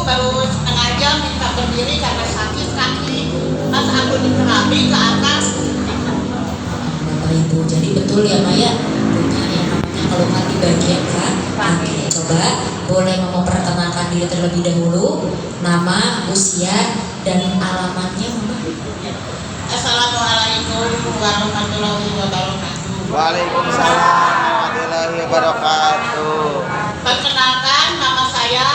baru setengah jam bisa berdiri karena sakit kaki. Pas aku di terapi ke atas. Bapak Ibu, jadi betul ya Maya punya yang namanya keluhan di bagian kaki. Coba boleh memperkenalkan diri terlebih dahulu, nama, usia, dan alamatnya Mama. Assalamualaikum warahmatullahi wabarakatuh. Waalaikumsalam warahmatullahi wabarakatuh. Perkenalkan, nama saya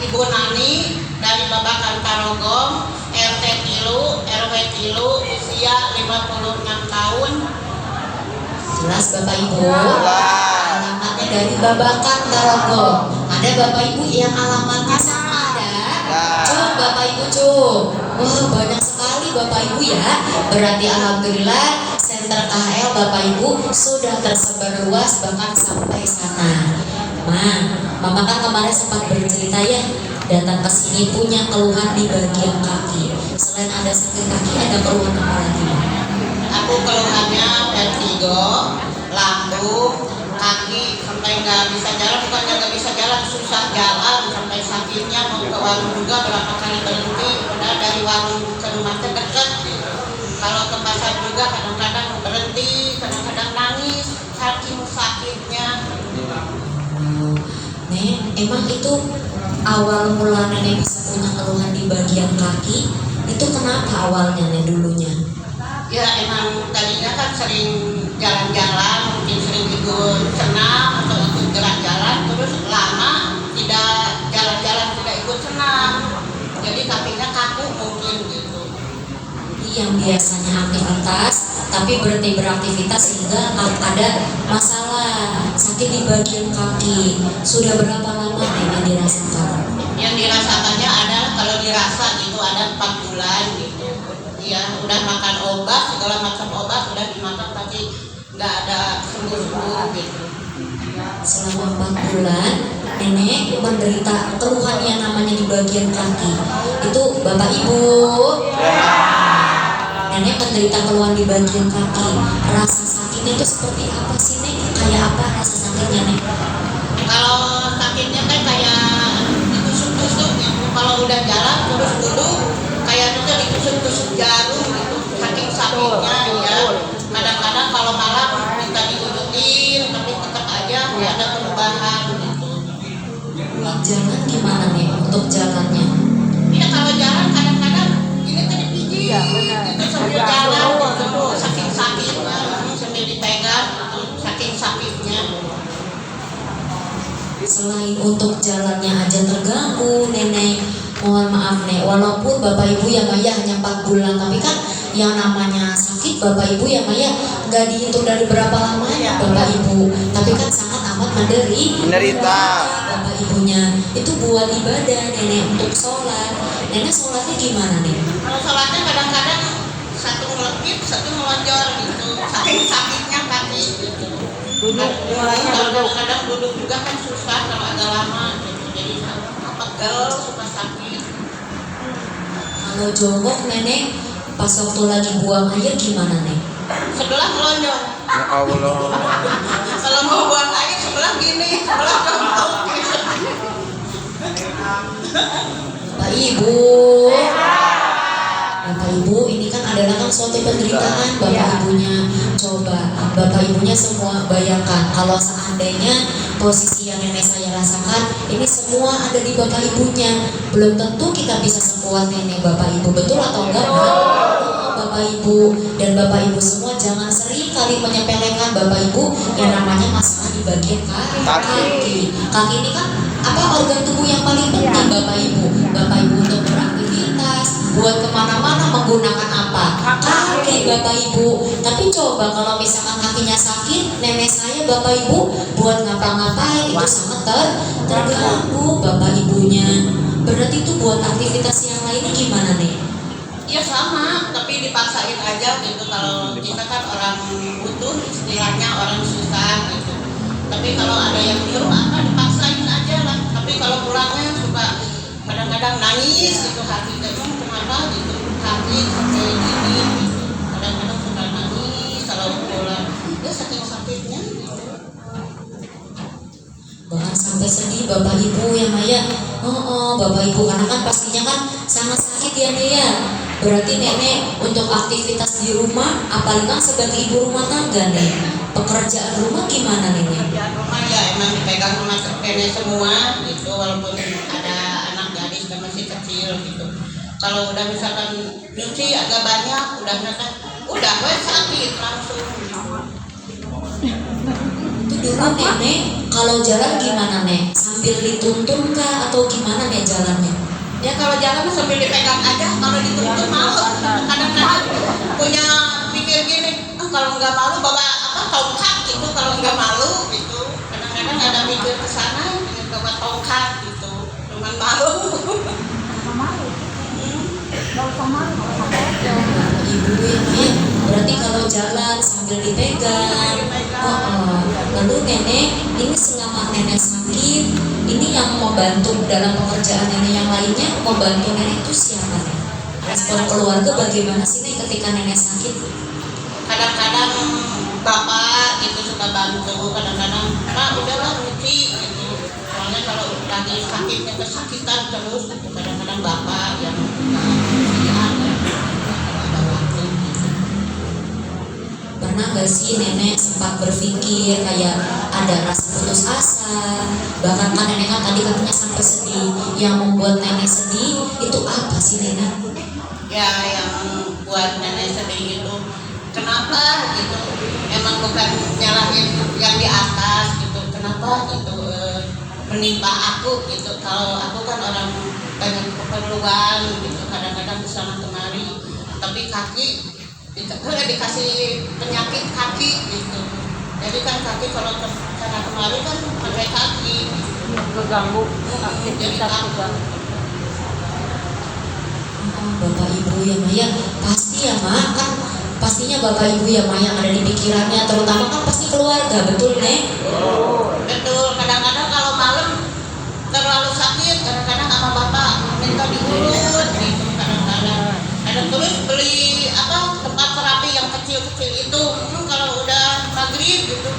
Ibu Nani dari Babakan Tarogong, RT Tilu, RW Tilu, usia 56 tahun. Jelas Bapak Ibu? Alamatnya dari Babakan Tarogong. Ada Bapak Ibu yang alamatnya sama ada? Cum, Bapak Ibu cum. Wah, banyak sekali Bapak Ibu ya. Berarti alhamdulillah Center KHL Bapak Ibu sudah tersebar luas bahkan sampai sana. Mama kan kemarin sempat bercerita ya, datang ke sini punya keluhan di bagian kaki. Selain ada sakit kaki, ada keluhan apa lagi? Aku keluhannya vertigo, lambung, kaki sampai nggak bisa jalan, bukannya nggak bisa jalan, susah jalan sampai sakitnya mau ke warung juga berapa kali berhenti, padahal dari warung ke rumah terdekat. Kalau ke pasar juga kadang-kadang berhenti, kadang-kadang nangis, saking sakitnya. Nek, emang itu awal mula nenek bisa punya keluhan di bagian kaki itu kenapa awalnya nek dulunya? Ya emang tadinya kan sering jalan-jalan, mungkin sering ikut senam atau ikut jalan-jalan, terus lama tidak jalan-jalan, tidak ikut senam, jadi kakinya kaku mungkin gitu. Yang biasanya aktivitas tapi berhenti beraktivitas sehingga ada masalah sakit di bagian kaki. Sudah berapa lama nenek dirasakan? Yang dirasakannya ada, kalau dirasa gitu ada 4 bulan gitu. Ya udah makan obat, segala macam obat udah dimakan tapi nggak ada sembuh-sembuh gitu. Selama 4 bulan nenek menderita keluhan yang namanya di bagian kaki. Itu Bapak Ibu, nenek menderita keluhan di bagian kaki. Rasa sakitnya itu seperti apa sih Nek? Kayak apa rasa sakitnya Nek? Kalau sakitnya kan kayak ditusuk-tusuk gitu. Kalau udah jalan terus duduk kayak kita ditusuk-tusuk jarum gitu. Saking sakitnya ya. Kadang-kadang kalau malam kita diujutin tapi tetap aja nggak ada perubahan gitu. Jalan gimana nih untuk jalannya? Ya kalau jalan kadang-kadang ini kan dipijit gitu sambil jalan gitu. Saking sakitnya sambil dipegang gitu. Saking sakitnya. Selain untuk jalannya aja terganggu nenek, mohon maaf nek, walaupun Bapak Ibu ya Maya hanya 4 bulan, tapi kan yang namanya sakit Bapak Ibu ya Maya nggak dihitung dari berapa lamanya Bapak Ibu, tapi kan sangat amat menderita Bapak Ibunya. Itu buat ibadah nenek untuk sholat. Nenek sholatnya gimana nih? Kalau sholatnya kadang-kadang satu ngelekit, satu melonjor gitu. Saking sakitnya kaki gitu. Kadang-kadang duduk juga kan susah kalau agak lama gitu. Jadi pegel, suka sakit. Kalau jongkok nenek pas waktu lagi buang air gimana nek? Sebelah melonjor. Ya Allah. Kalau mau buang air sebelah gini, sebelah jongkok. Bapak Ibu, Bapak Ibu ini kan adalah kan suatu penderitaan Bapak Ibunya. Coba Bapak Ibunya semua bayangkan kalau seandainya posisi yang nenek saya rasakan ini semua ada di Bapak Ibunya. Belum tentu kita bisa sekuat nenek Bapak Ibu, betul atau enggak? Bapak Ibu dan Bapak Ibu semua jangan sering kali menyepelekan Bapak Ibu yang namanya masalah di bagian kaki. Kaki ini kan apa organ tubuh yang paling penting Bapak Ibu. Bapak Ibu untuk beraktivitas, buat kemana-mana menggunakan apa? Kaki Bapak Ibu. Tapi coba kalau misalkan kakinya sakit, nenek saya Bapak Ibu buat ngapa-ngapain itu sangat terganggu Bapak Ibunya. Berarti itu buat aktivitas yang lainnya gimana nih? Ya sama, tapi dipaksain aja gitu. Kalau kita kan orang butuh, istilahnya orang susah gitu. Tapi kalau ada yang nyuruh apa dipaksain aja lah. Tapi kalau pulangnya suka kadang-kadang nangis gitu, hati emang kenapa gitu, hati sampai gini gitu. Kadang-kadang suka nangis kalau pulang. Ya saking sakitnya gitu. Bahkan sampai sedih Bapak Ibu ya Maya. Bapak Ibu, karena kan pastinya kan sangat sakit ya nih ya. Berarti nenek untuk aktivitas di rumah, apalagi kan sebagai ibu rumah tangga nih, pekerjaan rumah gimana nenek? Kerjaan rumah ya emang dipegang sama nenek semua gitu, walaupun ada anak gadis dan masih kecil gitu. Kalau udah misalkan nyuci agak banyak, udah misalkan udah gue sakit langsung. Itu dulu nenek kalau jalan gimana nek? Sambil dituntun kah atau gimana nek jalannya? Ya kalau jalan sambil dipegang aja, kalau dituntut malu. Kadang-kadang punya pikir gini, kalau nggak malu bawa apa tongkat gitu, kalau nggak malu gitu. Kadang-kadang ada mikir ke sana dengan bawa tongkat gitu, cuman malu. Ibu ini berarti kalau jalan sambil dipegang. Lalu nenek ini selama nenek sakit, ini yang mau bantu dalam pekerjaan nenek yang lainnya, mau bantu nenek itu siapa nih? Respon keluarga bagaimana sih nek ketika nenek sakit? Kadang-kadang bapak gitu suka bantu, kadang-kadang pak udahlah nyuci gitu. Soalnya kalau lagi sakitnya kesakitan terus, gitu. Kadang-kadang bapak yang Pernah gak sih nenek sempat berpikir kayak ada rasa putus asa? Bahkan kan nenek kan tadi katanya sampai sedih. Yang membuat nenek sedih itu apa sih nenek? ya yang buat nenek sedih itu kenapa gitu, emang bukan nyalahin yang di atas gitu, kenapa gitu menimpa aku gitu. Kalau aku kan orang banyak keperluan gitu, kadang-kadang kesana kemari, tapi kaki dikasih penyakit kaki gitu. Jadi kan kaki kalau kesana kemari kan pakai kaki gitu. Keganggu Jadi aktivitas takut. juga. Bapak Ibu ya Maya, pasti ya Mak, kan pastinya Bapak Ibu ya Maya yang ada di pikirannya, terutama kan pasti keluarga, betul Nek? Betul, kadang-kadang kalau malam terlalu sakit, kadang-kadang sama bapak minta diurut gitu, kadang-kadang. Ada terus beli tempat terapi yang kecil-kecil itu, kalau udah maghrib gitu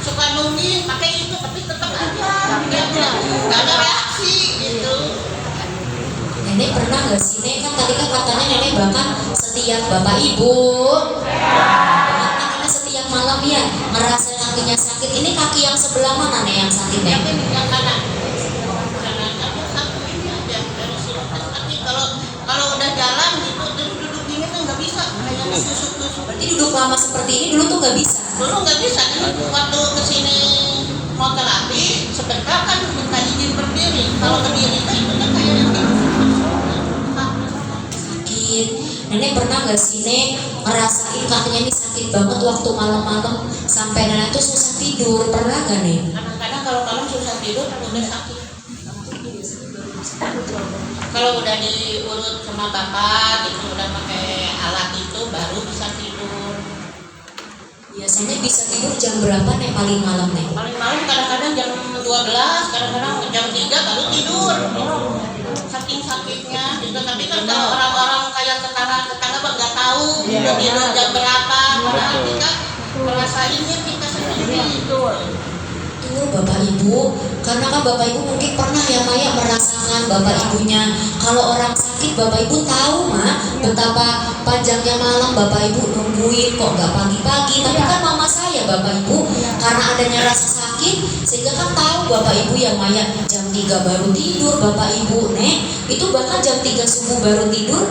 suka nungging pakai itu, tapi tetap aja dia nggak ada reaksi gitu. Nenek pernah gak sih Nek, kan tadi kan katanya nenek bahkan setiap Bapak Ibu bahkan nenek setiap malam ya ngerasain kakinya sakit. Ini kaki yang sebelah mana Nek yang sakit Nek? Yang kanan. Kanan aku satu ini aja dari sini sakit. Kalau udah jalan gitu terus duduk gini kan nggak bisa, kayak disusuk-tusuk. Berarti duduk lama seperti ini dulu tuh gak bisa? Dulu nggak bisa, jadi waktu kesini mau terapi sebentar kan minta izin berdiri. Kalau berdiri itu kan kayak yang Sakit. Nenek pernah gak sih Nek ngerasain kakinya ini sakit banget waktu malam-malam sampai nenek tuh susah tidur, pernah gak Nek? kadang-kadang kalau malam susah tidur udah sakit. Kalau udah diurut sama bapak gitu, udah pakai alat itu baru bisa tidur. Biasanya bisa tidur jam berapa Nek paling malam Nek? Paling malam kadang-kadang jam 12, kadang-kadang jam 3 baru tidur. Saking sakitnya gitu. Tapi kan kalau orang-orang kayak tetangga nggak tahu tidur jam berapa, padahal kita merasainnya kita sendiri. Tuh Bapak Ibu, karena kan Bapak Ibu mungkin pernah ya Maya merasakan Bapak Ibunya. Kalau orang sakit Bapak Ibu tahu mah betapa panjangnya malam Bapak Ibu nungguin kok nggak pagi-pagi. Tapi kan mama saya Bapak Ibu karena adanya rasa sakit sehingga kan tahu Bapak Ibu ya Maya jam 3 baru tidur Bapak Ibu Nek, itu bahkan jam 3 subuh baru tidur.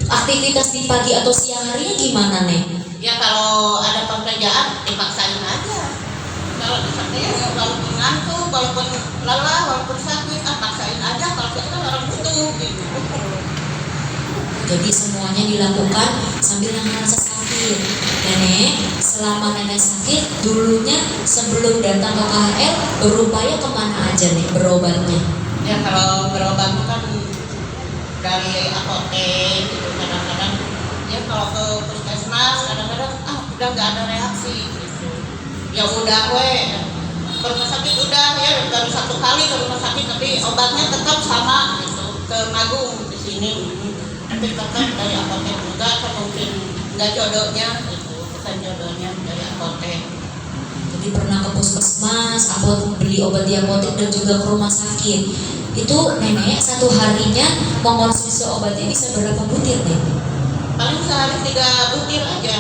Aktivitas di pagi atau siang harinya gimana Nek? Ya kalau ada pekerjaan dipaksain aja. Kalau misalnya walaupun ngantuk, walaupun lelah, walaupun sakit, paksain aja. Kalau kita kan orang butuh gitu. Jadi semuanya dilakukan sambil nahan rasa sakit. Nenek, selama nenek sakit, dulunya sebelum datang ke KHL berupaya kemana aja nih berobatnya? Ya kalau berobat kan dari apotek gitu, kadang-kadang ya kalau ke puskesmas kadang-kadang udah nggak ada reaksi gitu. Ya udah ke rumah sakit udah ya baru 1 kali ke rumah sakit, tapi obatnya tetap sama gitu, ke Magung di sini. Tapi tetap dari apotek juga, atau mungkin nggak jodohnya gitu, bukan jodohnya dari apotek. Jadi pernah ke puskesmas, beli obat di apotek dan juga ke rumah sakit. itu nenek satu harinya mengkonsumsi obatnya bisa berapa butir nih? Paling sehari 3 butir aja.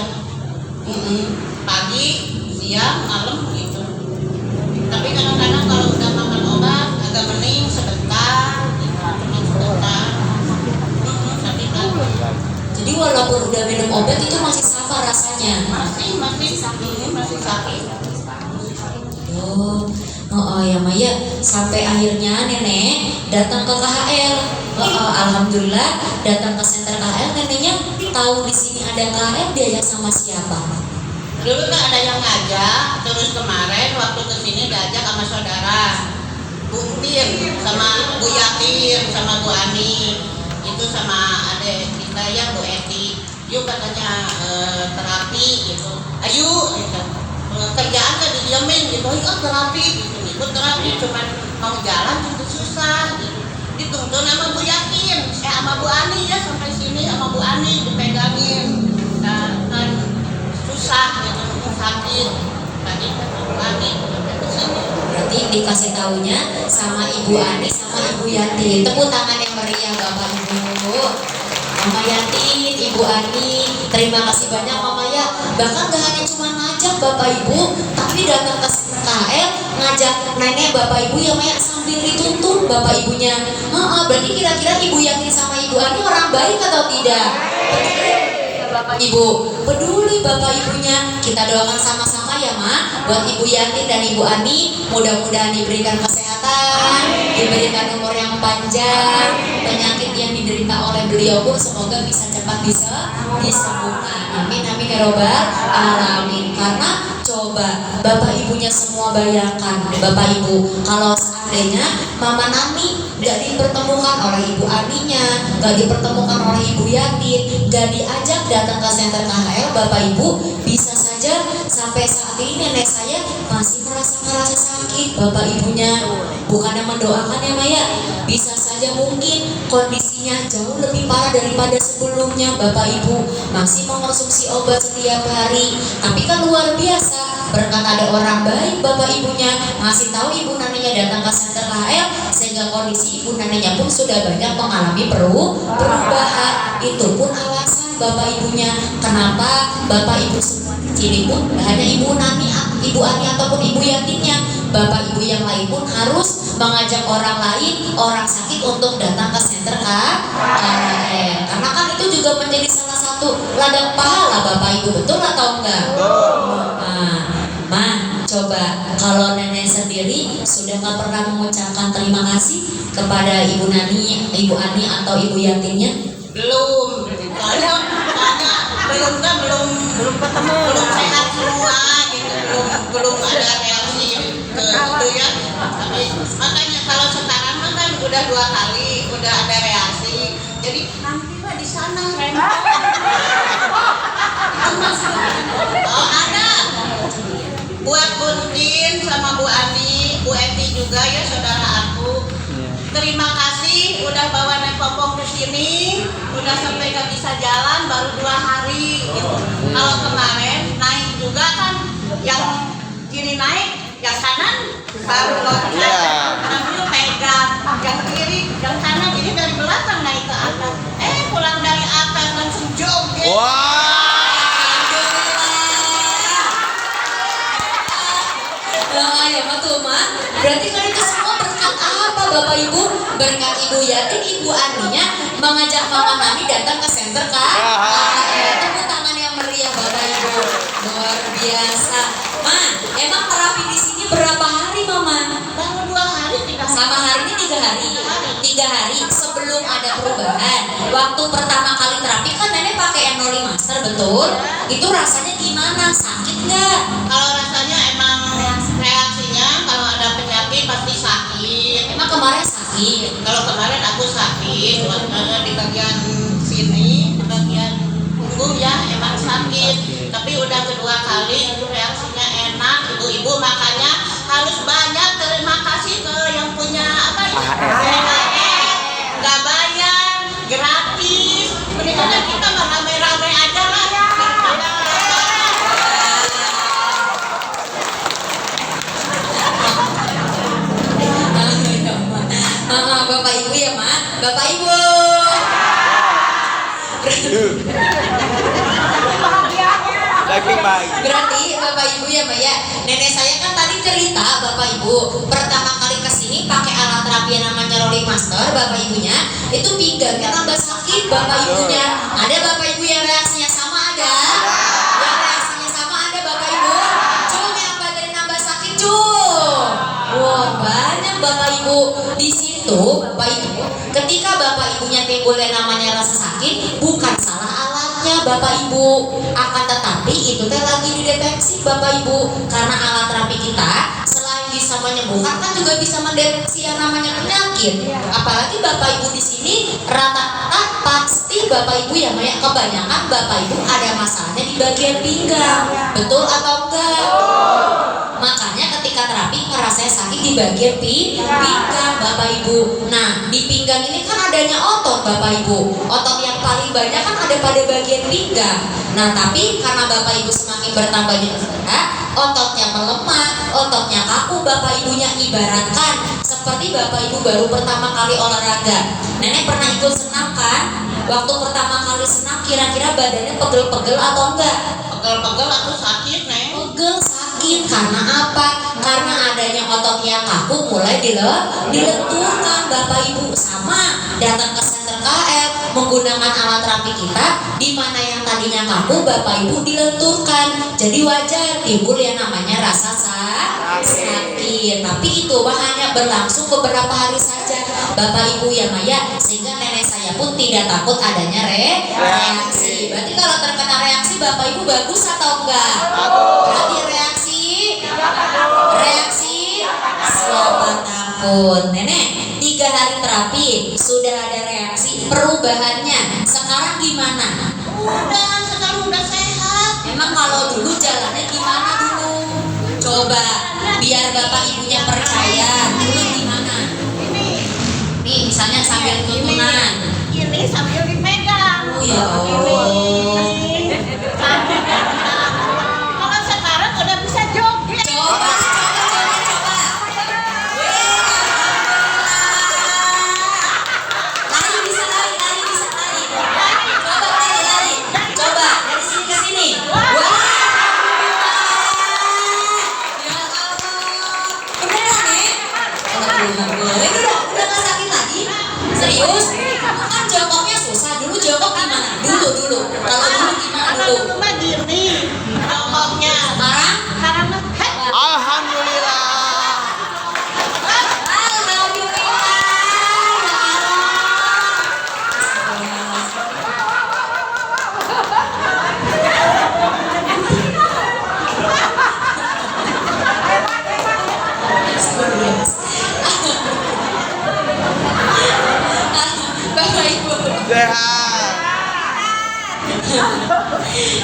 Pagi, siang, malam gitu. Tapi kadang-kadang kalau udah makan obat agak bening sebentar, gitu. Cuma sebentar. Sakit lagi. Jadi walaupun udah minum obat itu masih sama rasanya? Masih sakit. Oh ya Maya, sampai akhirnya nenek datang ke KHL. Alhamdulillah datang ke center KHL, neneknya tahu di sini ada KHL, diajak sama siapa? Dulu kan ada yang ngajak, terus kemarin waktu kesini diajak sama saudara Bu Tin, sama Bu Yatin, sama Bu Ani, itu sama adik kita ya Bu Eti. Yuk katanya terapi gitu, ayo gitu. Kerjaan kan didiamin gitu, yuk terapi gitu, ikut terapi, cuman mau jalan itu susah gitu. Dituntun sama Bu Yatin, sama Bu Ani ya sampai sini sama Bu Ani dipegangin, kan susah gitu, sakit, tadi Bu Ani kesini. Berarti dikasih taunya sama Ibu Ani sama Ibu Yatin. Tepuk tangan yang meriah Bapak Ibu. Mama Yatin, Ibu Ani, terima kasih banyak Mama ya. Bahkan gak hanya cuma ngajak Bapak Ibu, tapi datang ke KL ngajak nenek Bapak Ibu ya Maya, sambil dituntun Bapak Ibunya. Berarti kira-kira Ibu Yatin sama Ibu Ani orang baik atau tidak? Bapak Ibu peduli Bapak Ibunya. Kita doakan sama-sama ya Ma, buat Ibu Yatin dan Ibu Ani, mudah-mudahan diberikan kesehatan, diberikan umur yang panjang, penyakit yang diderita oleh beliau pun semoga bisa cepat disembuhkan. Amin amin ya robbal alamin. Karena coba Bapak Ibunya semua bayangkan, Bapak Ibu, kalau seandainya Mama Nani gak dipertemukan oleh Ibu Aninya, gak dipertemukan oleh Ibu Yatin, gak diajak datang ke center KHL, Bapak Ibu bisa saja sampai saat ini nenek saya masih merasa sakit. Bapak Ibunya bukannya mendoakan ya Maya, bisa saja mungkin kondisinya jauh lebih parah daripada sebelumnya. Bapak Ibu masih mengonsumsi obat setiap hari, tapi kan luar biasa berkat ada orang baik Bapak Ibunya ngasih tahu Ibu Naninya datang ke center KHL, sehingga kondisi Ibu Naninya pun sudah banyak mengalami perubahan. Itu pun alasan Bapak Ibunya kenapa Bapak Ibu ini pun hanya Ibu Nani, Ibu Ani ataupun Ibu Yatinnya, Bapak Ibu yang lain pun harus mengajak orang lain, orang sakit untuk datang ke center KHL. Karena kan itu juga menjadi salah satu ladang pahala Bapak Ibu, betul atau enggak? Coba kalau nenek sendiri sudah nggak pernah mengucapkan terima kasih kepada Ibu Nani, Ibu Ani atau Ibu Yatinnya? Belum ketemu, belum sehat semua gitu, belum ada reaksi ke itu ya. Tapi makanya kalau sekarang kan udah 2 kali udah ada reaksi, jadi nanti Pak di sana ada buat Buntin sama Bu Ani, Bu Eti juga ya saudara aku. Terima kasih udah bawa naik popong ke sini, udah sampai gak bisa jalan baru 2 hari gitu. Kalau kemarin naik juga kan, yang kiri naik, yang kanan baru loncat, ambil pegang, yang kiri, yang kanan, ini dari belakang naik ke atas. Pulang dari atas langsung joget. Ya betul Ma. Berarti kan itu semua berkat apa Bapak Ibu? Berkat Ibu Yatin, Ibu Aninya mengajak Mama Nani datang ke center KHL. Tepuk tangan yang meriah Bapak Ibu. Luar biasa. Ma, emang terapi di sini berapa hari Mama? Baru 2 hari, 3 hari. Sama hari ini 3 hari. 3 hari sebelum ada perubahan. Waktu pertama kali terapi kan nenek pakai Enoli Master, betul? Itu rasanya gimana? Sakit nggak? Kalau rasanya emang reaksinya kalau ada penyakit pasti sakit. Emang kemarin sakit? Kalau kemarin aku sakit, di bagian sini, bagian punggung ya emang sakit. Tapi udah kedua kali itu reaksinya enak. Ibu-ibu makanya harus banyak terima kasih ke yang punya apa ya? Nggak bayar, gratis. Mendingan kita mah rame-rame aja lah. Bapak Ibu. Daging bahagia. Berarti Bapak Ibu ya Mbak ya, nenek saya kan tadi cerita Bapak Ibu pertama kali kesini pakai alat terapi yang namanya rolling master. Bapak Ibunya itu pinggangnya tambah sakit. Bapak Ibunya ada Bapak Ibu yang reaksinya sama ada, yang reaksinya sama ada Bapak Ibu. Cung yang badan nambah sakit cung. Wah banyak Bapak Ibu di situ Bapak Ibu. Ketika Bapak Ibunya timbul yang namanya rasa sakit, bukan salah alatnya Bapak Ibu, akan tetapi itu teh lagi dideteksi Bapak Ibu, karena alat terapi kita selain bisa menyembuhkan kan juga bisa mendeteksi yang namanya penyakit. Apalagi Bapak Ibu di sini rata-rata pasti Bapak Ibu ya Maya, kebanyakan Bapak Ibu ada masalahnya di bagian pinggang, betul atau enggak? Makanya ketika terapi ngerasanya sakit di bagian pinggang Bapak Ibu. Nah di pinggang ini kan adanya otot Bapak Ibu, otot yang paling banyak kan ada pada bagian pinggang. Nah tapi karena Bapak Ibu semakin bertambahnya usia, ototnya melemah, ototnya kaku Bapak Ibunya. Ibaratkan seperti Bapak Ibu baru pertama kali olahraga. Nenek pernah ikut senam kan? Waktu pertama kali senam kira-kira badannya pegel-pegel atau enggak? Pegel-pegel aku sakit Neng. Pegel sakit karena apa? Karena adanya otot yang kaku mulai dilenturkan Bapak Ibu. Sama datang ke center KL menggunakan alat terapi kita, di mana yang tadinya kaku Bapak Ibu dilenturkan. Jadi wajar timbul yang namanya rasa sakit. Tapi itu hanya berlangsung beberapa hari saja Bapak Ibu ya Maya, sehingga nenek saya pun tidak takut adanya reaksi. Berarti kalau terkena reaksi Bapak Ibu bagus atau enggak? Berarti reaksi selamat takut. Nenek 3 hari terapi sudah ada reaksi perubahannya. Sekarang gimana? Sekarang udah sehat. Emang kalau dulu jalannya gimana dulu? Coba biar Bapak Ibunya percaya. Dulu gimana? Nih misalnya sambil tutunan. Ini sambil dipegang. Oh ya Allah. Kalau sekarang udah bisa joget. Coba. Lari bisa lari. Coba lari. Coba dari sini ke sini. Wah. Ya Allah. Beneran nih? Alhamdulillah. Ini udah gak sakit lagi? Serius? Kan jongkoknya susah. Dulu jongkok gimana? Dulu. Kalau dulu gimana dulu? Dulu mah gini jongkoknya. Sekarang? Sekarang mah Alhamdulillah. Bapak Ibu. Sehat.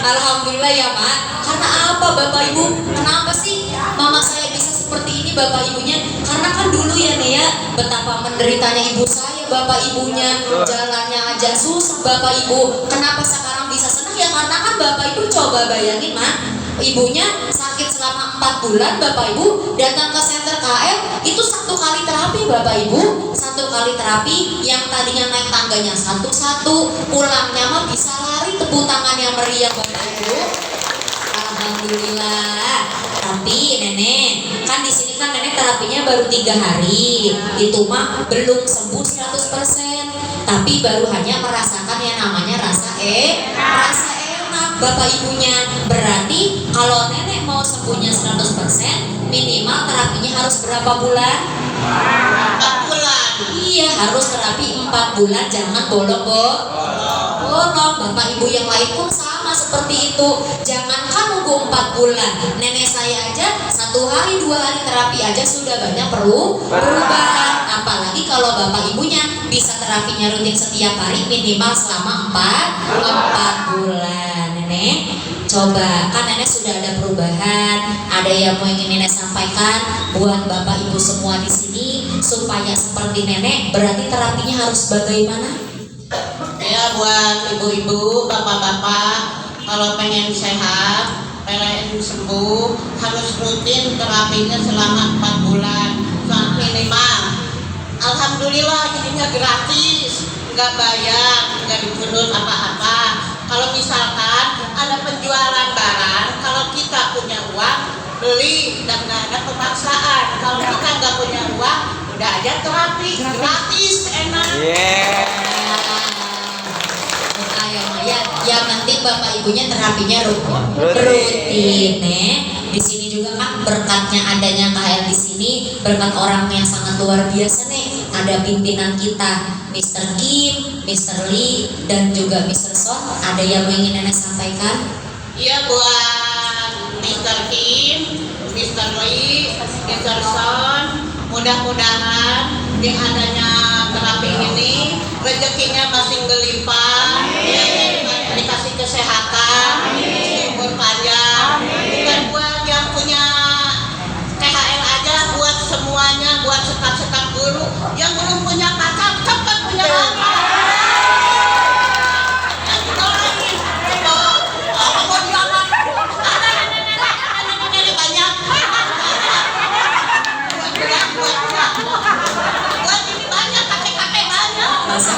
Alhamdulillah ya Mak. Karena apa Bapak Ibu? Kenapa sih mama saya bisa seperti ini Bapak Ibunya? Karena kan dulu ya Nek ya, betapa menderitanya ibu saya Bapak Ibunya, jalannya aja susah Bapak Ibu. Kenapa sekarang bisa senang ya? Karena kan Bapak Ibu coba bayangin Mak, ibunya sakit selama 4 bulan Bapak Ibu, datang ke center KL itu 1 kali terapi Bapak Ibu, 1 kali terapi yang tadinya naik tangganya satu-satu, pulangnya mah bisa lari. Tepuk tangan yang meriah Bapak Ibu. Alhamdulillah. Tapi nenek kan di sini kan nenek terapinya baru 3 hari, itu mah belum sembuh 100%, tapi baru hanya merasakan yang namanya rasa enak Bapak Ibunya. Berarti kalau nenek mau sembuhnya 100%, minimal terapinya harus berapa bulan? 4 bulan. Iya, harus terapi 4 bulan, jangan bolong-bolong. Bapak Ibu yang lain pun sama seperti itu. Jangankan nunggu 4 bulan, nenek saya aja 1 hari 2 hari terapi aja sudah banyak perubahan. Apalagi kalau Bapak Ibunya bisa terapinya rutin setiap hari minimal selama 4 bulan. Nenek coba, kan nenek sudah ada perubahan. Ada yang mau ingin nenek sampaikan buat Bapak Ibu semua di sini supaya seperti nenek? Berarti terapinya harus bagaimana? Ya buat ibu-ibu, bapak-bapak, kalau pengen sehat, pengen sembuh, harus rutin terapinya selama 4 bulan minimal. Alhamdulillah jadinya gratis, nggak bayar, nggak dituntut apa-apa. Kalau misalkan ada penjualan barang, kalau kita punya uang beli dan nggak ada pemaksaan. Kalau kita nggak punya uang, udah aja terapi gratis, enak. Yeah. Yang penting bapak ibunya terapinya Rutin. rutin. Di sini juga kan berkatnya adanya KL di sini, berkat orang yang sangat luar biasa nih. Ada pimpinan kita, Mr. Kim, Mr. Lee, dan juga Mr. Son. Ada yang ingin nenek sampaikan? Iya, buat Mr. Kim, Mr. Lee, Mr. Son, mudah-mudahan di adanya terapi ini rezekinya masih berlimpah, dikasih kesehatan, umur panjang. Bukan buat yang punya THR aja, buat semuanya, buat staf-staf guru yang belum punya pacar, cepat punya pacar. Yang ditolongin, cepat. Apa mau diamat? Ada nenek banyak. Buat ini banyak, kakek-kakek banyak. Masa